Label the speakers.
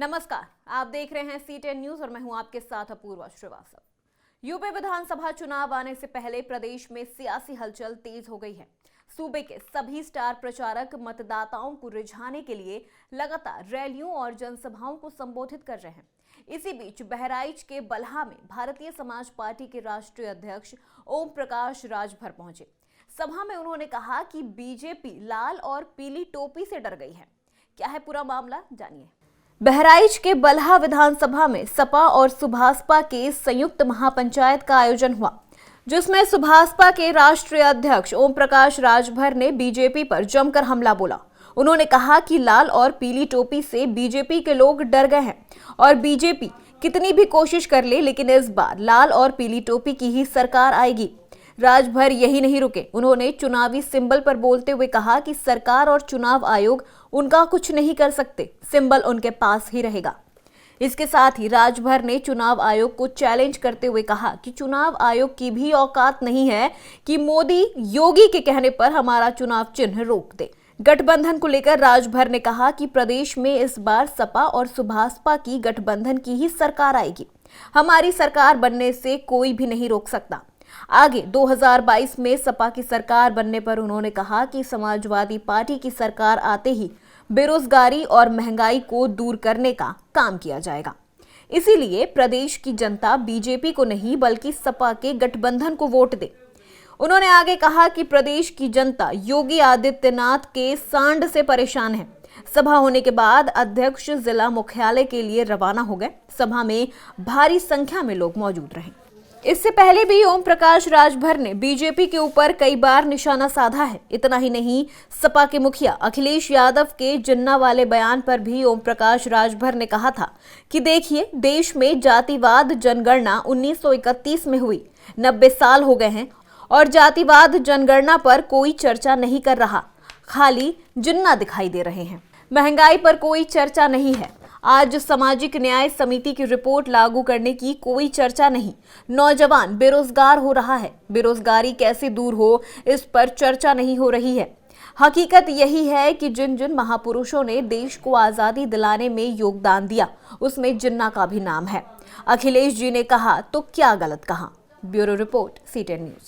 Speaker 1: नमस्कार, आप देख रहे हैं C10 न्यूज और मैं हूं आपके साथ अपूर्वा श्रीवास्तव। यूपी विधानसभा चुनाव आने से पहले प्रदेश में सियासी हलचल तेज हो गई है। सूबे के सभी स्टार प्रचारक मतदाताओं को रिझाने के लिए लगातार रैलियों और जनसभाओं को संबोधित कर रहे हैं। इसी बीच बहराइच के बल्हा में भारतीय समाज पार्टी के राष्ट्रीय अध्यक्ष ओम प्रकाश राजभर पहुंचे। सभा में उन्होंने कहा कि बीजेपी लाल और पीली टोपी से डर गई है। क्या है पूरा मामला, जानिए। बहराइच के बल्हा विधानसभा में सपा और सुभासपा के संयुक्त महापंचायत का आयोजन हुआ, जिसमें सुभासपा के राष्ट्रीय अध्यक्ष ओम प्रकाश राजभर ने बीजेपी पर जमकर हमला बोला। उन्होंने कहा कि लाल और पीली टोपी से बीजेपी के लोग डर गए हैं और बीजेपी कितनी भी कोशिश कर ले, लेकिन इस बार लाल और पीली टोपी की ही सरकार आएगी। राजभर यही नहीं रुके, उन्होंने चुनावी सिंबल पर बोलते हुए कहा कि सरकार और चुनाव आयोग उनका कुछ नहीं कर सकते, सिंबल उनके पास ही रहेगा। इसके साथ ही राजभर ने चुनाव आयोग को चैलेंज करते हुए कहा कि चुनाव आयोग की भी औकात नहीं है कि मोदी योगी के कहने पर हमारा चुनाव चिन्ह रोक दे। गठबंधन को लेकर राजभर ने कहा कि प्रदेश में इस बार सपा और सुभासपा की गठबंधन की ही सरकार आएगी। हमारी सरकार बनने से कोई भी नहीं रोक सकता। आगे 2022 में सपा की सरकार बनने पर उन्होंने कहा कि समाजवादी पार्टी की सरकार आते ही बेरोजगारी और महंगाई को दूर करने का काम किया जाएगा। इसीलिए प्रदेश की जनता बीजेपी को नहीं बल्कि सपा के गठबंधन को वोट दे। उन्होंने आगे कहा कि प्रदेश की जनता योगी आदित्यनाथ के सांड से परेशान है। सभा होने के बाद अध्यक्ष जिला मुख्यालय के लिए रवाना हो गए। सभा में भारी संख्या में लोग मौजूद रहे। इससे पहले भी ओम प्रकाश राजभर ने बीजेपी के ऊपर कई बार निशाना साधा है। इतना ही नहीं, सपा के मुखिया अखिलेश यादव के जिन्ना वाले बयान पर भी ओम प्रकाश राजभर ने कहा था कि देखिए, देश में जातिवाद जनगणना 1931 में हुई, 90 साल हो गए हैं और जातिवाद जनगणना पर कोई चर्चा नहीं कर रहा, खाली जिन्ना दिखाई दे रहे हैं। महंगाई पर कोई चर्चा नहीं है। आज सामाजिक न्याय समिति की रिपोर्ट लागू करने की कोई चर्चा नहीं। नौजवान बेरोजगार हो रहा है, बेरोजगारी कैसे दूर हो, इस पर चर्चा नहीं हो रही है। हकीकत यही है कि जिन जिन महापुरुषों ने देश को आजादी दिलाने में योगदान दिया, उसमें जिन्ना का भी नाम है। अखिलेश जी ने कहा तो क्या गलत कहा। Bureau report, C10 news.